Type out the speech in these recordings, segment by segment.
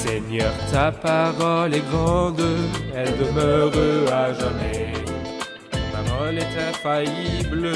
Seigneur, ta parole est grande, elle demeure à jamais. Ta parole est infaillible,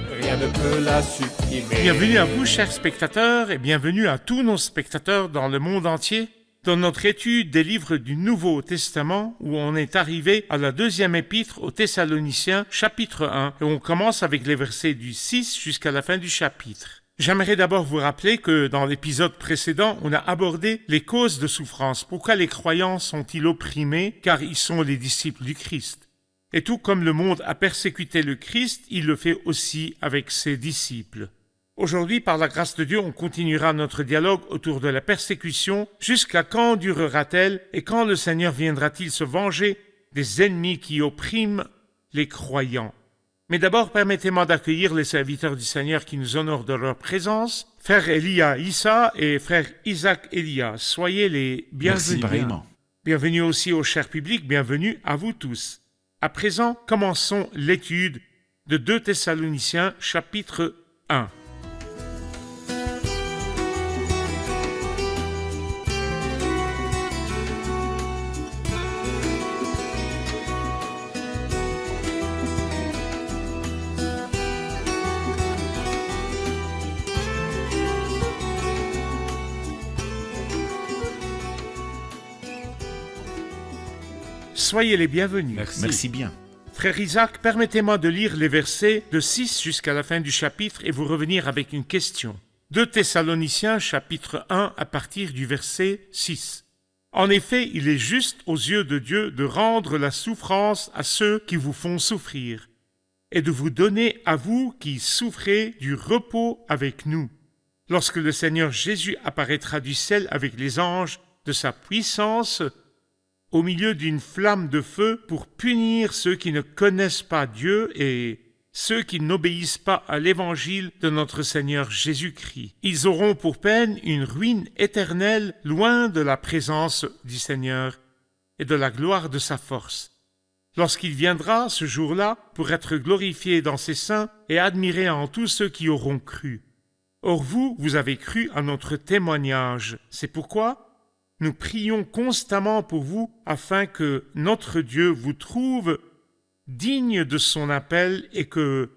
rien ne peut la supprimer. Bienvenue à vous, chers spectateurs, et bienvenue à tous nos spectateurs dans le monde entier, dans notre étude des livres du Nouveau Testament, où on est arrivé à la deuxième épître aux Thessaloniciens, chapitre 1, et on commence avec les versets du 6 jusqu'à la fin du chapitre. J'aimerais d'abord vous rappeler que dans l'épisode précédent, on a abordé les causes de souffrance. Pourquoi les croyants sont-ils opprimés? Car ils sont les disciples du Christ. Et tout comme le monde a persécuté le Christ, il le fait aussi avec ses disciples. Aujourd'hui, par la grâce de Dieu, on continuera notre dialogue autour de la persécution. Jusqu'à quand durera-t-elle et quand le Seigneur viendra-t-il se venger des ennemis qui oppriment les croyants? Mais d'abord, permettez-moi d'accueillir les serviteurs du Seigneur qui nous honorent de leur présence. Frère Elia Issa et frère Isaac Elia, soyez les bienvenus. Merci, pareillement. Bienvenue aussi au cher public, bienvenue à vous tous. À présent, commençons l'étude de 2 Thessaloniciens, chapitre 1. Soyez les bienvenus. Merci bien. Frère Isaac, permettez-moi de lire les versets de 6 jusqu'à la fin du chapitre et vous revenir avec une question. 2 Thessaloniciens, chapitre 1, à partir du verset 6. En effet, il est juste aux yeux de Dieu de rendre la souffrance à ceux qui vous font souffrir et de vous donner à vous qui souffrez du repos avec nous, lorsque le Seigneur Jésus apparaîtra du ciel avec les anges de sa puissance au milieu d'une flamme de feu pour punir ceux qui ne connaissent pas Dieu et ceux qui n'obéissent pas à l'évangile de notre Seigneur Jésus-Christ. Ils auront pour peine une ruine éternelle loin de la présence du Seigneur et de la gloire de sa force. Lorsqu'il viendra ce jour-là pour être glorifié dans ses saints et admiré en tous ceux qui auront cru. Or vous avez cru à notre témoignage. C'est pourquoi nous prions constamment pour vous afin que notre Dieu vous trouve digne de son appel et que,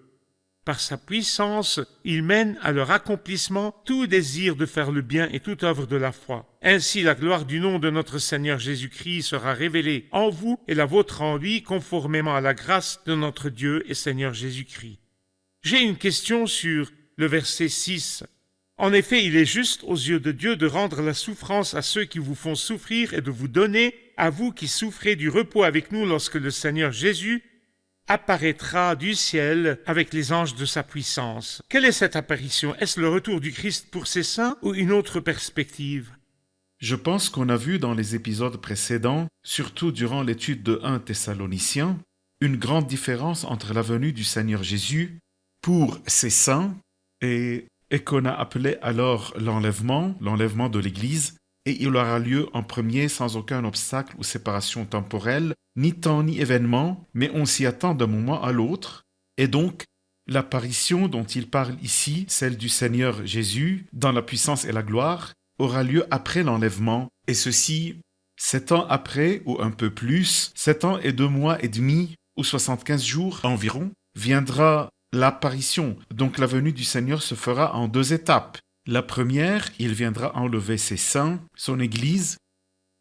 par sa puissance, il mène à leur accomplissement tout désir de faire le bien et toute œuvre de la foi. Ainsi, la gloire du nom de notre Seigneur Jésus-Christ sera révélée en vous et la vôtre en lui, conformément à la grâce de notre Dieu et Seigneur Jésus-Christ. J'ai une question sur le verset 6. En effet, il est juste aux yeux de Dieu de rendre la souffrance à ceux qui vous font souffrir et de vous donner, à vous qui souffrez, du repos avec nous lorsque le Seigneur Jésus apparaîtra du ciel avec les anges de sa puissance. Quelle est cette apparition? Est-ce le retour du Christ pour ses saints ou une autre perspective? Je pense qu'on a vu dans les épisodes précédents, surtout durant l'étude de 1 Thessaloniciens, une grande différence entre la venue du Seigneur Jésus pour ses saints et qu'on a appelé alors l'enlèvement de l'Église, et il aura lieu en premier sans aucun obstacle ou séparation temporelle, ni temps ni événement, mais on s'y attend d'un moment à l'autre, et donc l'apparition dont il parle ici, celle du Seigneur Jésus, dans la puissance et la gloire, aura lieu après l'enlèvement, et ceci 7 ans après, ou un peu plus, 7 ans et 2 mois et demi, ou 75 jours environ, viendra l'apparition, donc la venue du Seigneur se fera en 2 étapes. La première, il viendra enlever ses saints, son Église,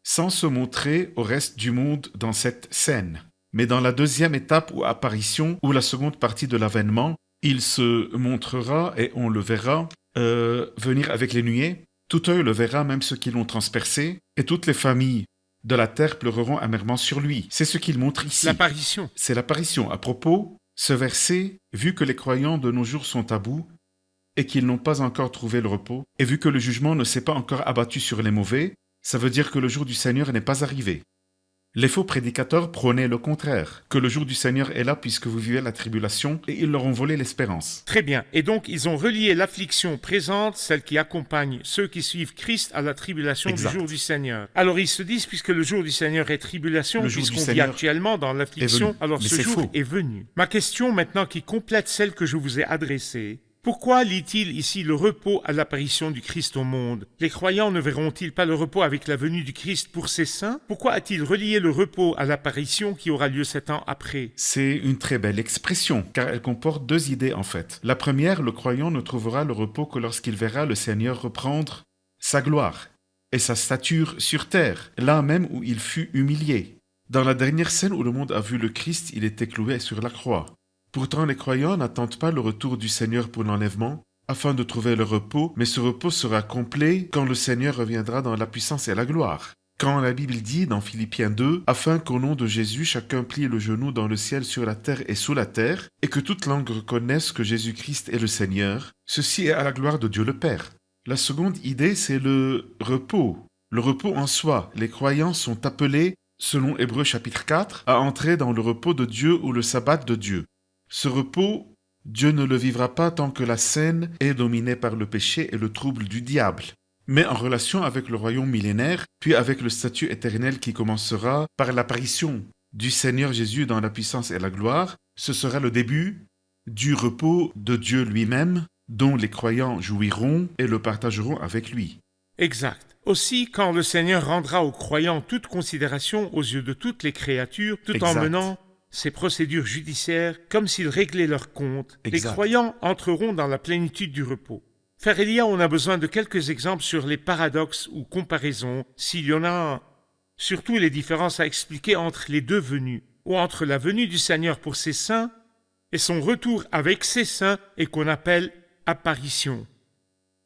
sans se montrer au reste du monde dans cette scène. Mais dans la deuxième étape ou apparition, ou la seconde partie de l'avènement, il se montrera, et on le verra, venir avec les nuées. Tout œil le verra, même ceux qui l'ont transpercé, et toutes les familles de la terre pleureront amèrement sur lui. C'est ce qu'il montre ici. L'apparition. C'est l'apparition. À propos, ce verset, vu que les croyants de nos jours sont à bout et qu'ils n'ont pas encore trouvé le repos, et vu que le jugement ne s'est pas encore abattu sur les mauvais, ça veut dire que le jour du Seigneur n'est pas arrivé. Les faux prédicateurs prônaient le contraire, que le jour du Seigneur est là puisque vous vivez la tribulation, et ils leur ont volé l'espérance. Très bien. Et donc, ils ont relié l'affliction présente, celle qui accompagne ceux qui suivent Christ, à la tribulation du jour du Seigneur. Alors, ils se disent, puisque le jour du Seigneur est tribulation, puisqu'on vit actuellement dans l'affliction, alors ce jour est venu. Ma question maintenant qui complète celle que je vous ai adressée, Pourquoi lie-t-il ici le repos à l'apparition du Christ au monde? Les croyants ne verront-ils pas le repos avec la venue du Christ pour ses saints? Pourquoi a-t-il relié le repos à l'apparition qui aura lieu 7 ans après? C'est une très belle expression, car elle comporte deux idées en fait. La première, le croyant ne trouvera le repos que lorsqu'il verra le Seigneur reprendre sa gloire et sa stature sur terre, là même où il fut humilié. Dans la dernière scène où le monde a vu le Christ, il était cloué sur la croix. Pourtant, les croyants n'attendent pas le retour du Seigneur pour l'enlèvement, afin de trouver le repos, mais ce repos sera complet quand le Seigneur reviendra dans la puissance et la gloire. Quand la Bible dit dans Philippiens 2, « Afin qu'au nom de Jésus, chacun plie le genou dans le ciel, sur la terre et sous la terre, et que toute langue reconnaisse que Jésus-Christ est le Seigneur, ceci est à la gloire de Dieu le Père. » La seconde idée, c'est le repos. Le repos en soi. Les croyants sont appelés, selon Hébreux chapitre 4, à entrer dans le repos de Dieu ou le sabbat de Dieu. Ce repos, Dieu ne le vivra pas tant que la scène est dominée par le péché et le trouble du diable, mais en relation avec le royaume millénaire, puis avec le statut éternel qui commencera par l'apparition du Seigneur Jésus dans la puissance et la gloire. Ce sera le début du repos de Dieu lui-même, dont les croyants jouiront et le partageront avec lui. Exact. Aussi, quand le Seigneur rendra aux croyants toute considération aux yeux de toutes les créatures, tout en Exact. menant ces procédures judiciaires comme s'ils réglaient leurs comptes, les Exact. croyants entreront dans la plénitude du repos. Frère Elia, on a besoin de quelques exemples sur les paradoxes ou comparaisons, s'il y en a, surtout les différences à expliquer entre les deux venues, ou entre la venue du Seigneur pour ses saints et son retour avec ses saints et qu'on appelle apparition.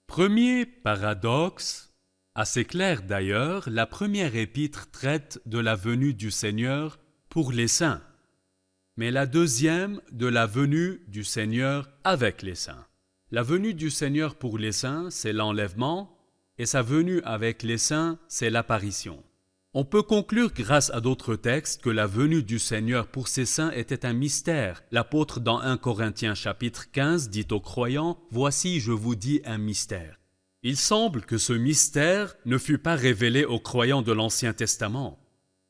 Premier paradoxe, assez clair d'ailleurs, la première épître traite de la venue du Seigneur pour les saints, mais la deuxième de la venue du Seigneur avec les saints. La venue du Seigneur pour les saints, c'est l'enlèvement, et sa venue avec les saints, c'est l'apparition. On peut conclure grâce à d'autres textes que la venue du Seigneur pour ses saints était un mystère. L'apôtre dans 1 Corinthiens chapitre 15 dit aux croyants « Voici, je vous dis un mystère ». Il semble que ce mystère ne fut pas révélé aux croyants de l'Ancien Testament.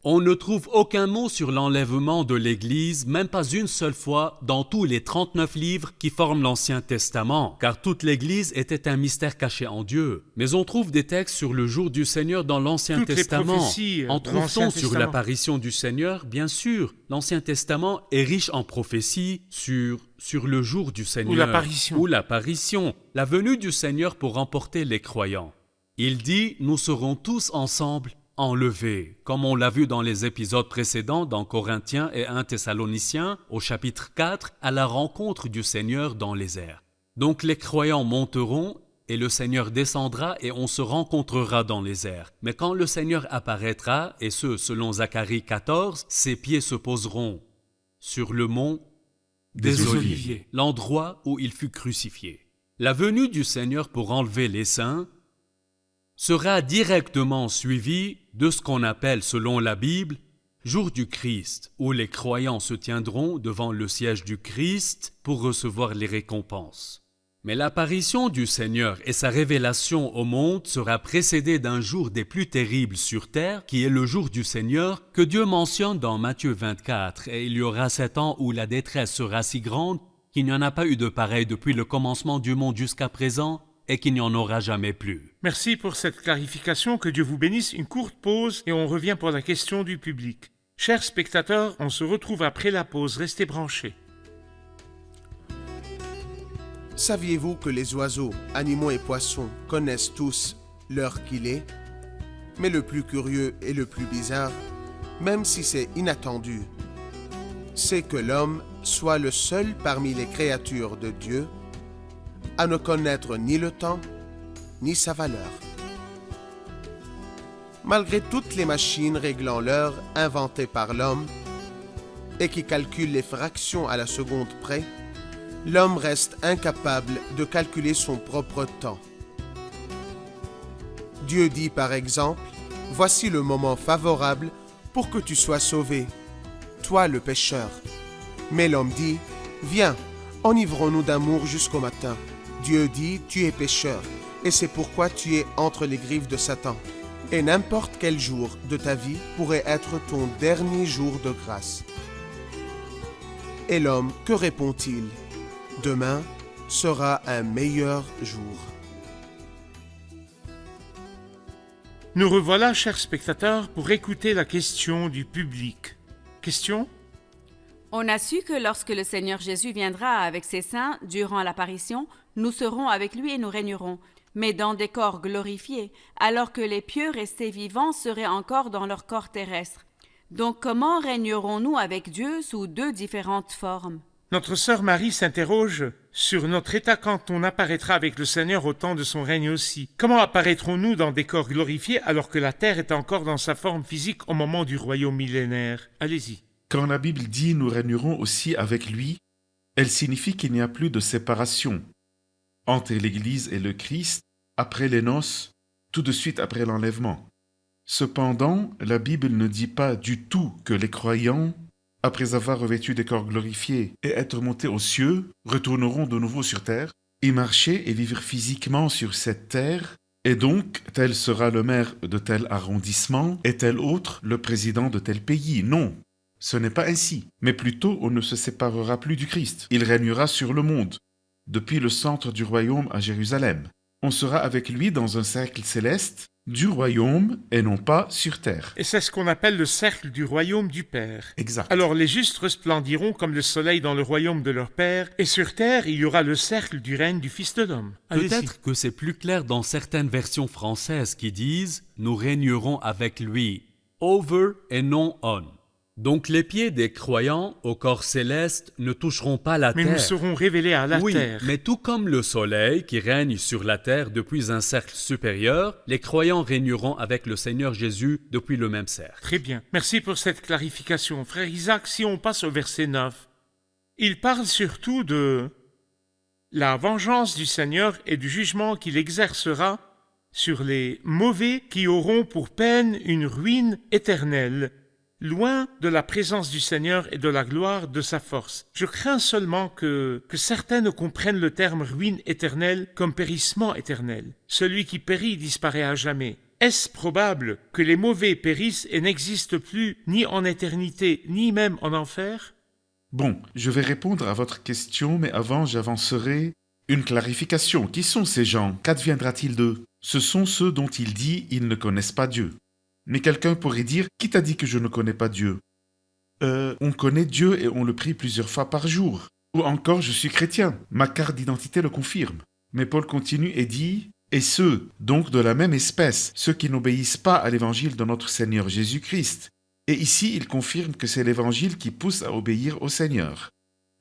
On ne trouve aucun mot sur l'enlèvement de l'Église, même pas une seule fois, dans tous les 39 livres qui forment l'Ancien Testament, car toute l'Église était un mystère caché en Dieu. Mais on trouve des textes sur le jour du Seigneur dans l'Ancien Toutes les Testament. prophéties En de l'Ancien trouve-t-on sur Testament. l'apparition du Seigneur? Bien sûr, l'Ancien Testament est riche en prophéties sur le jour du Seigneur. l'apparition. Ou l'apparition, la venue du Seigneur pour remporter les croyants. Il dit, nous serons tous ensemble enlevés, comme on l'a vu dans les épisodes précédents dans Corinthiens et 1 Thessaloniciens, au chapitre 4, à la rencontre du Seigneur dans les airs. Donc les croyants monteront et le Seigneur descendra et on se rencontrera dans les airs. Mais quand le Seigneur apparaîtra, et ce selon Zacharie 14, ses pieds se poseront sur le mont des Oliviers, l'endroit où il fut crucifié. La venue du Seigneur pour enlever les saints sera directement suivie de ce qu'on appelle, selon la Bible, jour du Christ, où les croyants se tiendront devant le siège du Christ pour recevoir les récompenses. Mais l'apparition du Seigneur et sa révélation au monde sera précédée d'un jour des plus terribles sur terre, qui est le jour du Seigneur, que Dieu mentionne dans Matthieu 24. Et il y aura 7 ans où la détresse sera si grande qu'il n'y en a pas eu de pareil depuis le commencement du monde jusqu'à présent, et qu'il n'y en aura jamais plus. Merci pour cette clarification, que Dieu vous bénisse. Une courte pause et on revient pour la question du public. Chers spectateurs, on se retrouve après la pause, restez branchés. Saviez-vous que les oiseaux, animaux et poissons connaissent tous l'heure qu'il est? Mais le plus curieux et le plus bizarre, même si c'est inattendu, c'est que l'homme soit le seul parmi les créatures de Dieu à ne connaître ni le temps, ni sa valeur. Malgré toutes les machines réglant l'heure inventées par l'homme et qui calculent les fractions à la seconde près, l'homme reste incapable de calculer son propre temps. Dieu dit par exemple, « Voici le moment favorable pour que tu sois sauvé, toi le pécheur. » Mais l'homme dit, « Viens, enivrons-nous d'amour jusqu'au matin. » Dieu dit, tu es pécheur, et c'est pourquoi tu es entre les griffes de Satan. Et n'importe quel jour de ta vie pourrait être ton dernier jour de grâce. Et l'homme, que répond-il? Demain, sera un meilleur jour. Nous revoilà, chers spectateurs, pour écouter la question du public. Question? On a su que lorsque le Seigneur Jésus viendra avec ses saints durant l'apparition, nous serons avec lui et nous régnerons, mais dans des corps glorifiés, alors que les pieux restés vivants seraient encore dans leur corps terrestre. Donc comment régnerons-nous avec Dieu sous deux différentes formes? Notre sœur Marie s'interroge sur notre état quand on apparaîtra avec le Seigneur au temps de son règne aussi. Comment apparaîtrons-nous dans des corps glorifiés alors que la terre est encore dans sa forme physique au moment du royaume millénaire? Allez-y. Quand la Bible dit « nous régnerons aussi avec lui », elle signifie qu'il n'y a plus de séparation entre l'Église et le Christ après les noces, tout de suite après l'enlèvement. Cependant, la Bible ne dit pas du tout que les croyants, après avoir revêtu des corps glorifiés et être montés aux cieux, retourneront de nouveau sur terre, y marcher et vivre physiquement sur cette terre, et donc tel sera le maire de tel arrondissement et tel autre le président de tel pays. Non, ce n'est pas ainsi, mais plutôt on ne se séparera plus du Christ. Il régnera sur le monde, depuis le centre du royaume à Jérusalem. On sera avec lui dans un cercle céleste du royaume et non pas sur terre. Et c'est ce qu'on appelle le cercle du royaume du Père. Exact. Alors les justes resplendiront comme le soleil dans le royaume de leur Père, et sur terre il y aura le cercle du règne du Fils de l'homme. Allez-y. Peut-être que c'est plus clair dans certaines versions françaises qui disent « Nous régnerons avec lui », over et non on. Donc les pieds des croyants au corps céleste ne toucheront pas la Mais terre. nous serons révélés à la Oui, terre. mais tout comme le soleil qui règne sur la terre depuis un cercle supérieur, les croyants régneront avec le Seigneur Jésus depuis le même cercle. Très bien. Merci pour cette clarification. Frère Isaac, si on passe au verset 9, il parle surtout de la vengeance du Seigneur et du jugement qu'il exercera sur les mauvais qui auront pour peine une ruine éternelle, loin de la présence du Seigneur et de la gloire de sa force. Je crains seulement que certains ne comprennent le terme ruine éternelle comme périssement éternel. Celui qui périt disparaît à jamais. Est-ce probable que les mauvais périssent et n'existent plus ni en éternité, ni même en enfer? Bon, je vais répondre à votre question, mais avant j'avancerai une clarification. Qui sont ces gens? Qu'adviendra-t-il d'eux? Ce sont ceux dont il dit ils ne connaissent pas Dieu. Mais quelqu'un pourrait dire « Qui t'a dit que je ne connais pas Dieu ?» On connaît Dieu et on le prie plusieurs fois par jour. Ou encore « Je suis chrétien, ma carte d'identité le confirme. » Mais Paul continue et dit « Et ceux, donc de la même espèce, ceux qui n'obéissent pas à l'évangile de notre Seigneur Jésus-Christ. » Et ici, il confirme que c'est l'évangile qui pousse à obéir au Seigneur.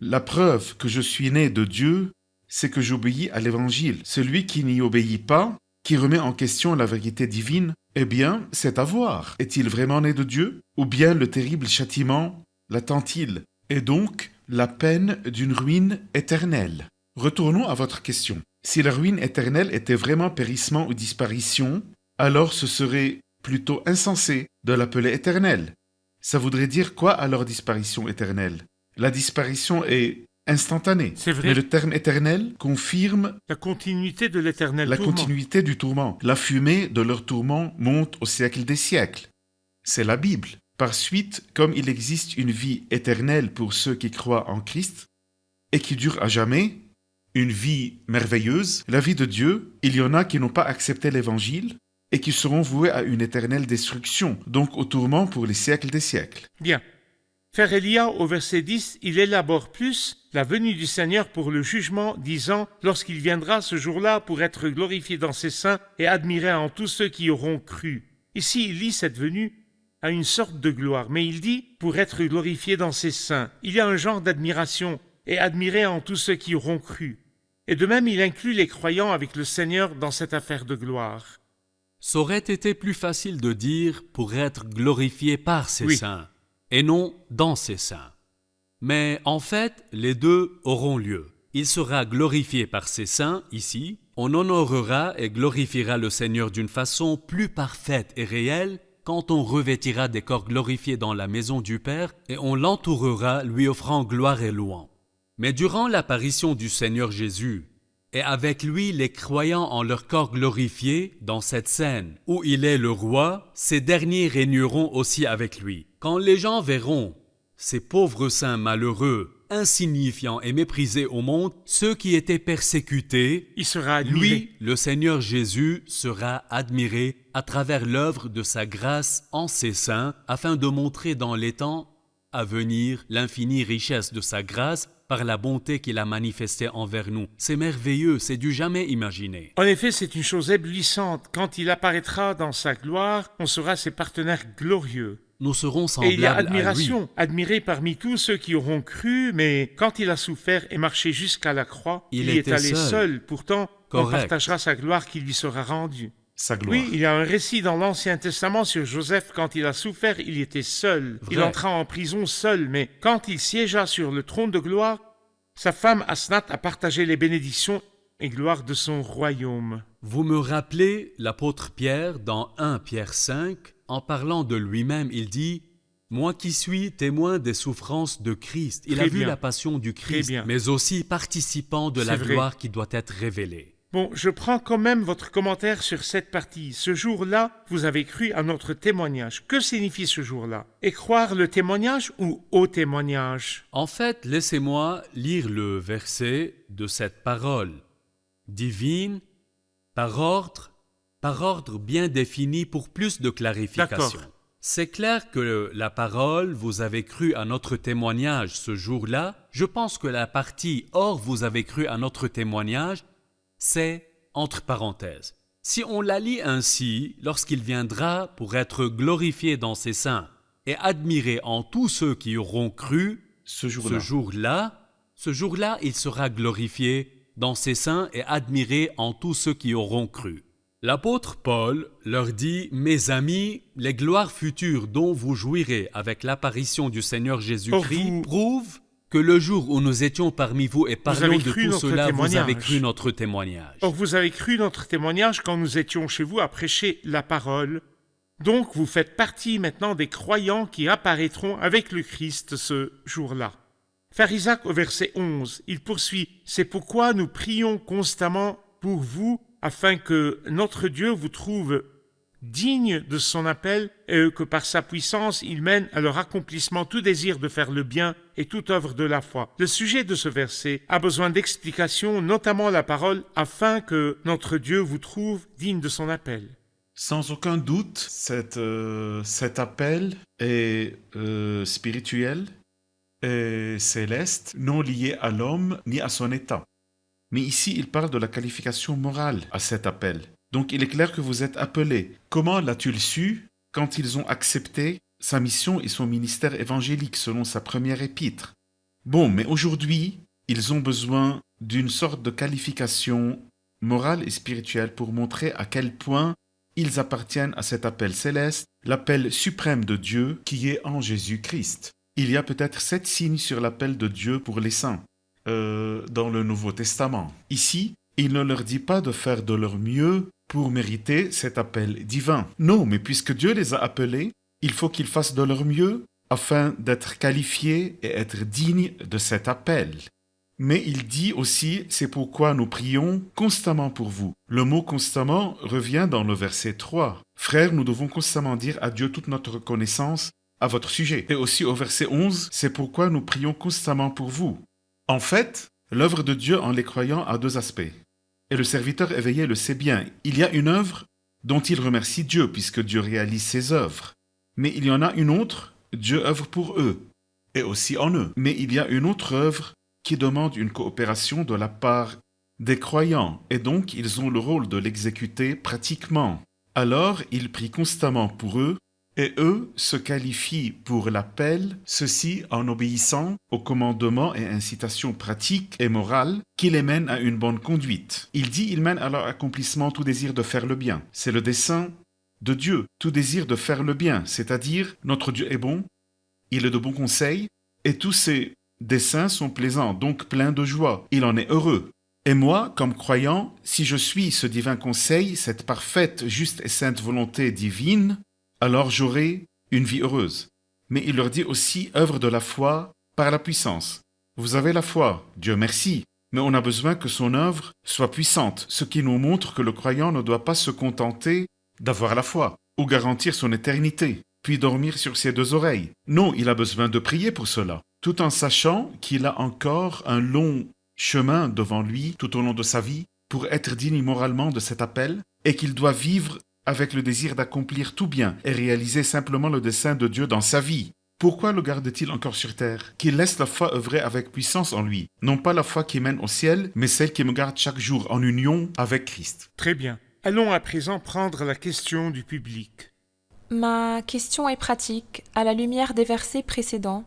La preuve que je suis né de Dieu, c'est que j'obéis à l'évangile. Celui qui n'y obéit pas, qui remet en question la vérité divine, eh bien, c'est à voir. Est-il vraiment né de Dieu? Ou bien le terrible châtiment l'attend-il? Et donc, la peine d'une ruine éternelle. Retournons à votre question. Si la ruine éternelle était vraiment périssement ou disparition, alors ce serait plutôt insensé de l'appeler éternelle. Ça voudrait dire quoi alors disparition éternelle? La disparition est instantanée. C'est vrai. Mais le terme éternel confirme La continuité de l'éternel la tourment. continuité du tourment. La fumée de leur tourment monte au siècle des siècles. C'est la Bible. Par suite, comme il existe une vie éternelle pour ceux qui croient en Christ et qui dure à jamais, une vie merveilleuse, la vie de Dieu, il y en a qui n'ont pas accepté l'évangile et qui seront voués à une éternelle destruction, donc au tourment pour les siècles des siècles. Bien. Frère Elia, au verset 10, il élabore plus la venue du Seigneur pour le jugement, disant « Lorsqu'il viendra ce jour-là pour être glorifié dans ses saints et admiré en tous ceux qui auront cru. » Ici, il lie cette venue à une sorte de gloire, mais il dit « pour être glorifié dans ses saints ». Il y a un genre d'admiration et admiré en tous ceux qui auront cru. Et de même, il inclut les croyants avec le Seigneur dans cette affaire de gloire. Ça aurait été plus facile de dire « pour être glorifié par ses Oui. saints » et non « dans ses saints ». Mais en fait, les deux auront lieu. Il sera glorifié par ses saints, ici. On honorera et glorifiera le Seigneur d'une façon plus parfaite et réelle quand on revêtira des corps glorifiés dans la maison du Père et on l'entourera lui offrant gloire et louange. Mais durant l'apparition du Seigneur Jésus, et avec lui les croyants en leur corps glorifiés dans cette scène où il est le roi, ces derniers régneront aussi avec lui. Quand les gens verront ces pauvres saints malheureux insignifiants et méprisés au monde, ceux qui étaient persécutés, Il sera admiré. lui, le Seigneur Jésus, sera admiré à travers l'œuvre de sa grâce en ses saints, afin de montrer dans les temps à venir l'infinie richesse de sa grâce par la bonté qu'il a manifestée envers nous. C'est merveilleux, c'est du jamais imaginé. En effet, c'est une chose éblouissante. Quand il apparaîtra dans sa gloire, on sera ses partenaires glorieux. Nous serons Et il y a semblables à lui. admiration, admiré parmi tous ceux qui auront cru, mais quand il a souffert et marché jusqu'à la croix, Il il y est était allé seul. seul. Pourtant, on Correct. partagera sa gloire qui lui sera rendue. Sa gloire. Oui, il y a un récit dans l'Ancien Testament sur Joseph. Quand il a souffert, il était seul. Il Vrai. entra en prison seul, mais quand il siégea sur le trône de gloire, sa femme Asnath a partagé les bénédictions et gloire de son royaume. Vous me rappelez l'apôtre Pierre dans 1 Pierre 5, en parlant de lui-même, il dit « Moi qui suis témoin des souffrances de Christ », il Très a vu bien. la passion du Christ, bien. mais aussi participant de la C'est vrai. gloire qui doit être révélée. Bon, je prends quand même votre commentaire sur cette partie. Ce jour-là, vous avez cru à notre témoignage. Que signifie ce jour-là? Et croire le témoignage ou au témoignage? En fait, laissez-moi lire le verset de cette parole divine par ordre bien défini pour plus de clarification. D'accord. C'est clair que la parole, vous avez cru à notre témoignage ce jour-là. Je pense que la partie « Or, vous avez cru à notre témoignage », c'est entre parenthèses. Si on la lit ainsi, lorsqu'il viendra pour être glorifié dans ses saints et admiré en tous ceux qui auront cru, Ce jour-là. ce jour-là, il sera glorifié dans ses saints et admiré en tous ceux qui auront cru. L'apôtre Paul leur dit « Mes amis, les gloires futures dont vous jouirez avec l'apparition du Seigneur Jésus-Christ Or, vous- prouvent que le jour où nous étions parmi vous et parlons avez de cru tout notre cela, vous témoignage. avez cru notre témoignage. Or, vous avez cru notre témoignage quand nous étions chez vous à prêcher la parole. Donc, vous faites partie maintenant des croyants qui apparaîtront avec le Christ ce jour-là. Frère Isaac, au verset 11, il poursuit « C'est pourquoi nous prions constamment pour vous, afin que notre Dieu vous trouve digne de son appel et que par sa puissance il mène à leur accomplissement tout désir de faire le bien et toute œuvre de la foi. » Le sujet de ce verset a besoin d'explications, notamment la parole « afin que notre Dieu vous trouve digne de son appel ». Sans aucun doute, cet appel est spirituel et céleste, non lié à l'homme ni à son état. Mais ici, il parle de la qualification morale à cet appel. Donc il est clair que vous êtes appelés. Comment l'a-t-il su? Quand ils ont accepté sa mission et son ministère évangélique selon sa première épître. Bon, mais aujourd'hui, ils ont besoin d'une sorte de qualification morale et spirituelle pour montrer à quel point ils appartiennent à cet appel céleste, l'appel suprême de Dieu qui est en Jésus-Christ. Il y a peut-être 7 signes sur l'appel de Dieu pour les saints dans le Nouveau Testament. Ici, il ne leur dit pas de faire de leur mieux pour mériter cet appel divin. Non, mais puisque Dieu les a appelés, il faut qu'ils fassent de leur mieux afin d'être qualifiés et être dignes de cet appel. Mais il dit aussi, c'est pourquoi nous prions constamment pour vous. Le mot constamment revient dans le verset 3. Frères, nous devons constamment dire à Dieu toute notre reconnaissance à votre sujet. Et aussi au verset 11, c'est pourquoi nous prions constamment pour vous. En fait, l'œuvre de Dieu en les croyant a 2 aspects. Et le serviteur éveillé le sait bien. Il y a une œuvre dont il remercie Dieu, puisque Dieu réalise ses œuvres. Mais il y en a une autre, Dieu œuvre pour eux, et aussi en eux. Mais il y a une autre œuvre qui demande une coopération de la part des croyants, et donc ils ont le rôle de l'exécuter pratiquement. Alors, il prie constamment pour eux, et eux se qualifient pour l'appel, ceci en obéissant aux commandements et incitations pratiques et morales qui les mènent à une bonne conduite. Il dit ils mènent à leur accomplissement tout désir de faire le bien. C'est le dessein de Dieu, tout désir de faire le bien, c'est-à-dire notre Dieu est bon, il est de bons conseils, et tous ses desseins sont plaisants, donc pleins de joie. Il en est heureux. Et moi, comme croyant, si je suis ce divin conseil, cette parfaite, juste et sainte volonté divine, alors j'aurai une vie heureuse. Mais il leur dit aussi œuvre de la foi par la puissance. Vous avez la foi, Dieu merci, mais on a besoin que son œuvre soit puissante, ce qui nous montre que le croyant ne doit pas se contenter d'avoir la foi ou garantir son éternité, puis dormir sur ses 2 oreilles. Non, il a besoin de prier pour cela. tout en sachant qu'il a encore un long chemin devant lui tout au long de sa vie pour être digne moralement de cet appel et qu'il doit vivre avec le désir d'accomplir tout bien et réaliser simplement le dessein de Dieu dans sa vie. Pourquoi le garde-t-il encore sur terre? Qu'il laisse la foi œuvrer avec puissance en lui, non pas la foi qui mène au ciel, mais celle qui me garde chaque jour en union avec Christ. Très bien. Allons à présent prendre la question du public. Ma question est pratique, à la lumière des versets précédents.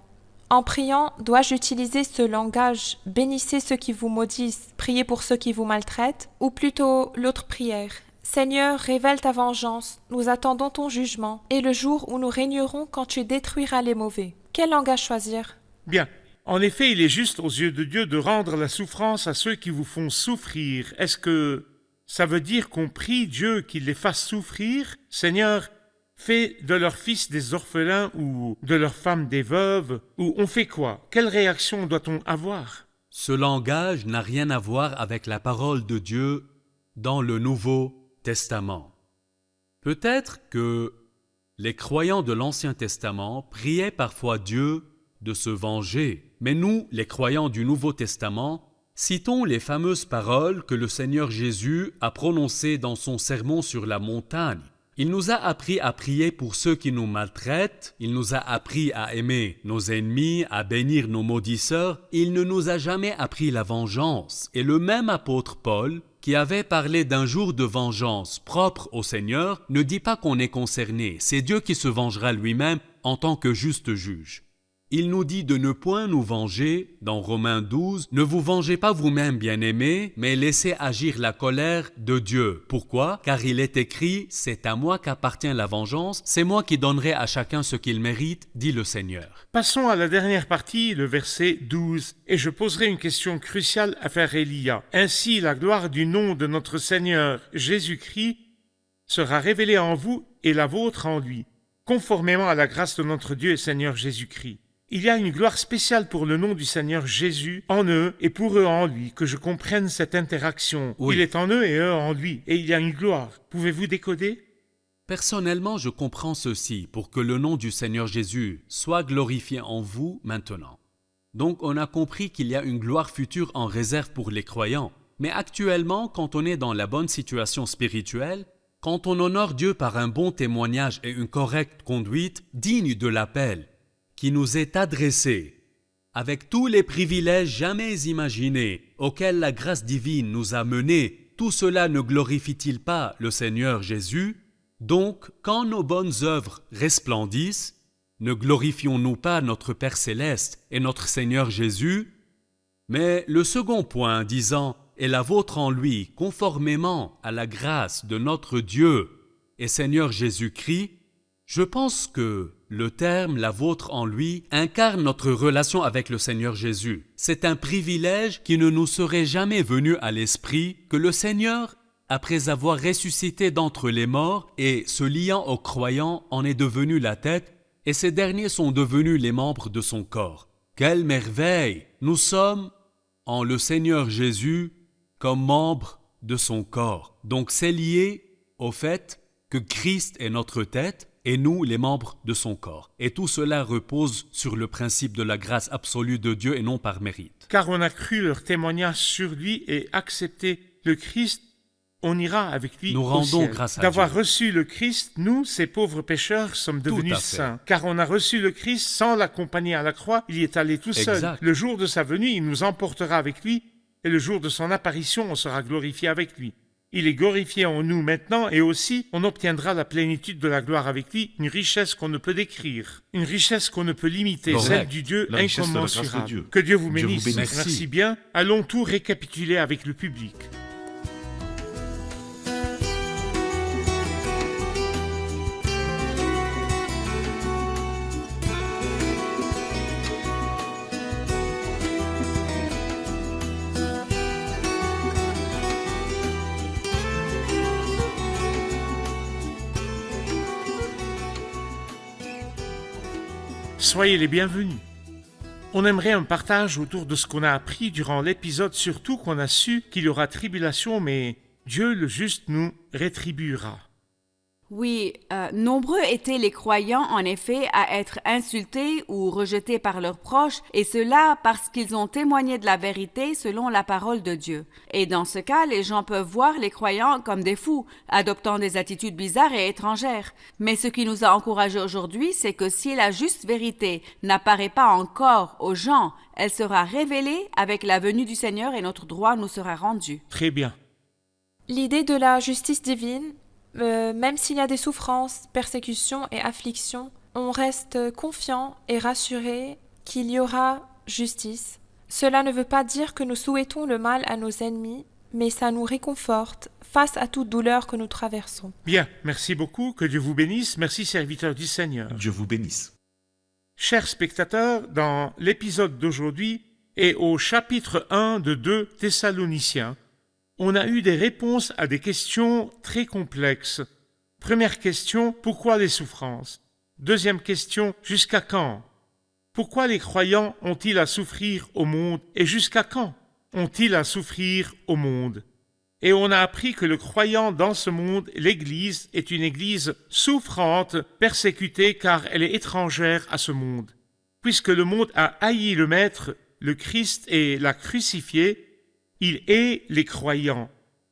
En priant, dois-je utiliser ce langage « Bénissez ceux qui vous maudissent, priez pour ceux qui vous maltraitent » ou plutôt l'autre prière « Seigneur, révèle ta vengeance, nous attendons ton jugement, et le jour où nous régnerons quand tu détruiras les mauvais. » Quel langage choisir? Bien. En effet, il est juste aux yeux de Dieu de rendre la souffrance à ceux qui vous font souffrir. Est-ce que ça veut dire qu'on prie Dieu qu'il les fasse souffrir? Seigneur, fais de leurs fils des orphelins ou de leurs femmes des veuves, ou on fait quoi? Quelle réaction doit-on avoir? Ce langage n'a rien à voir avec la parole de Dieu dans le Nouveau Testament. Peut-être que les croyants de l'Ancien Testament priaient parfois Dieu de se venger, mais nous, les croyants du Nouveau Testament, citons les fameuses paroles que le Seigneur Jésus a prononcées dans son sermon sur la montagne. Il nous a appris à prier pour ceux qui nous maltraitent, il nous a appris à aimer nos ennemis, à bénir nos maudisseurs, il ne nous a jamais appris la vengeance. Et le même apôtre Paul, qui avait parlé d'un jour de vengeance propre au Seigneur, ne dit pas qu'on est concerné, c'est Dieu qui se vengera lui-même en tant que juste juge. Il nous dit de ne point nous venger, dans Romains 12, « Ne vous vengez pas vous-même, bien-aimés, mais laissez agir la colère de Dieu. » Pourquoi? Car il est écrit « C'est à moi qu'appartient la vengeance, c'est moi qui donnerai à chacun ce qu'il mérite, dit le Seigneur. » Passons à la dernière partie, le verset 12, et je poserai une question cruciale à Frère Elia. Ainsi, la gloire du nom de notre Seigneur Jésus-Christ sera révélée en vous et la vôtre en lui, conformément à la grâce de notre Dieu et Seigneur Jésus-Christ. Il y a une gloire spéciale pour le nom du Seigneur Jésus en eux et pour eux en lui, que je comprenne cette interaction. Oui. Il est en eux et eux en lui, et il y a une gloire. Pouvez-vous décoder? Personnellement, je comprends ceci pour que le nom du Seigneur Jésus soit glorifié en vous maintenant. Donc, on a compris qu'il y a une gloire future en réserve pour les croyants. Mais actuellement, quand on est dans la bonne situation spirituelle, quand on honore Dieu par un bon témoignage et une correcte conduite digne de l'appel qui nous est adressé, avec tous les privilèges jamais imaginés auxquels la grâce divine nous a menés, tout cela ne glorifie-t-il pas le Seigneur Jésus? Donc, quand nos bonnes œuvres resplendissent, ne glorifions-nous pas notre Père céleste et notre Seigneur Jésus? Mais le second point disant « Et la vôtre en lui, conformément à la grâce de notre Dieu et Seigneur Jésus-Christ », je pense que le terme « la vôtre en lui » incarne notre relation avec le Seigneur Jésus. C'est un privilège qui ne nous serait jamais venu à l'esprit que le Seigneur, après avoir ressuscité d'entre les morts et se liant aux croyants, en est devenu la tête, et ces derniers sont devenus les membres de son corps. Quelle merveille! Nous sommes, en le Seigneur Jésus, comme membres de son corps. Donc c'est lié au fait que Christ est notre tête, et nous les membres de son corps. Et tout cela repose sur le principe de la grâce absolue de Dieu et non par mérite. Car on a cru leur témoignage sur lui et accepté le Christ, on ira avec lui Nous au rendons ciel. grâce à D'avoir Dieu. reçu le Christ, nous, ces pauvres pécheurs, sommes Tout devenus à fait. saints. Car on a reçu le Christ sans l'accompagner à la croix, il y est allé tout seul. Exact. Le jour de sa venue, il nous emportera avec lui, et le jour de son apparition, on sera glorifié avec lui. Il est glorifié en nous maintenant, et aussi on obtiendra la plénitude de la gloire avec lui, une richesse qu'on ne peut décrire, une richesse qu'on ne peut limiter, Correct. celle du Dieu La richesse de la grâce de incommensurable. Dieu. Que Dieu vous Dieu vous bénisse. bénisse. Merci bien. Allons tout récapituler avec le public. Soyez les bienvenus. On aimerait un partage autour de ce qu'on a appris durant l'épisode, surtout qu'on a su qu'il y aura tribulation, mais Dieu le juste nous rétribuera. Oui, nombreux étaient les croyants, en effet, à être insultés ou rejetés par leurs proches, et cela parce qu'ils ont témoigné de la vérité selon la parole de Dieu. Et dans ce cas, les gens peuvent voir les croyants comme des fous, adoptant des attitudes bizarres et étrangères. Mais ce qui nous a encouragés aujourd'hui, c'est que si la juste vérité n'apparaît pas encore aux gens, elle sera révélée avec la venue du Seigneur et notre droit nous sera rendu. Très bien. L'idée de la justice divine, même s'il y a des souffrances, persécutions et afflictions, on reste confiant et rassuré qu'il y aura justice. Cela ne veut pas dire que nous souhaitons le mal à nos ennemis, mais ça nous réconforte face à toute douleur que nous traversons. Bien, merci beaucoup, que Dieu vous bénisse. Merci, serviteur du Seigneur. Dieu vous bénisse. Chers spectateurs, dans l'épisode d'aujourd'hui et au chapitre 1 de 2 Thessaloniciens, on a eu des réponses à des questions très complexes. Première question, pourquoi les souffrances? Deuxième question, jusqu'à quand? Pourquoi les croyants ont-ils à souffrir au monde et jusqu'à quand ont-ils à souffrir au monde? Et on a appris que le croyant dans ce monde, l'Église, est une Église souffrante, persécutée car elle est étrangère à ce monde. Puisque le monde a haï le Maître, le Christ, et l'a crucifié, il hait les croyants.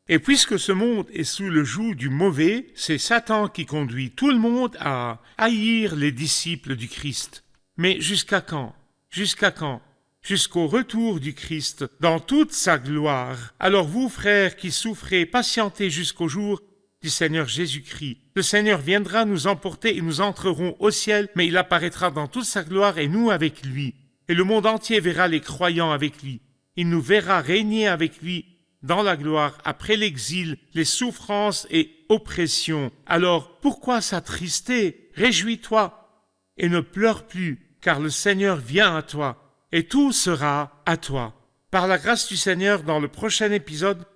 Et puisque ce monde est sous le joug du mauvais, c'est Satan qui conduit tout le monde à haïr les disciples du Christ. Mais jusqu'à quand? Jusqu'à quand? Jusqu'au retour du Christ dans toute sa gloire. Alors vous, frères qui souffrez, patientez jusqu'au jour du Seigneur Jésus-Christ. Le Seigneur viendra nous emporter et nous entrerons au ciel, mais il apparaîtra dans toute sa gloire et nous avec lui. Et le monde entier verra les croyants avec lui. Il nous verra régner avec lui dans la gloire après l'exil, les souffrances et oppressions. Alors pourquoi s'attrister? Réjouis-toi et ne pleure plus, car le Seigneur vient à toi et tout sera à toi. Par la grâce du Seigneur, dans le prochain épisode,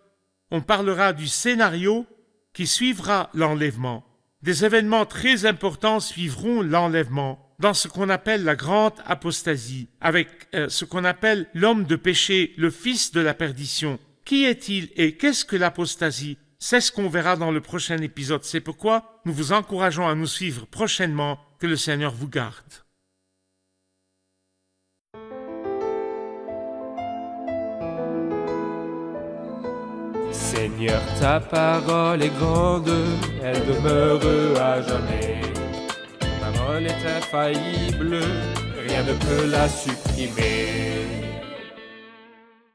on parlera du scénario qui suivra l'enlèvement. Des événements très importants suivront l'enlèvement dans ce qu'on appelle la grande apostasie, avec ce qu'on appelle l'homme de péché, le fils de la perdition. Qui est-il et qu'est-ce que l'apostasie? C'est ce qu'on verra dans le prochain épisode. C'est pourquoi nous vous encourageons à nous suivre prochainement. Que le Seigneur vous garde. Seigneur, ta parole est grande, elle demeure à jamais. Ta parole est infaillible, rien ne peut la supprimer.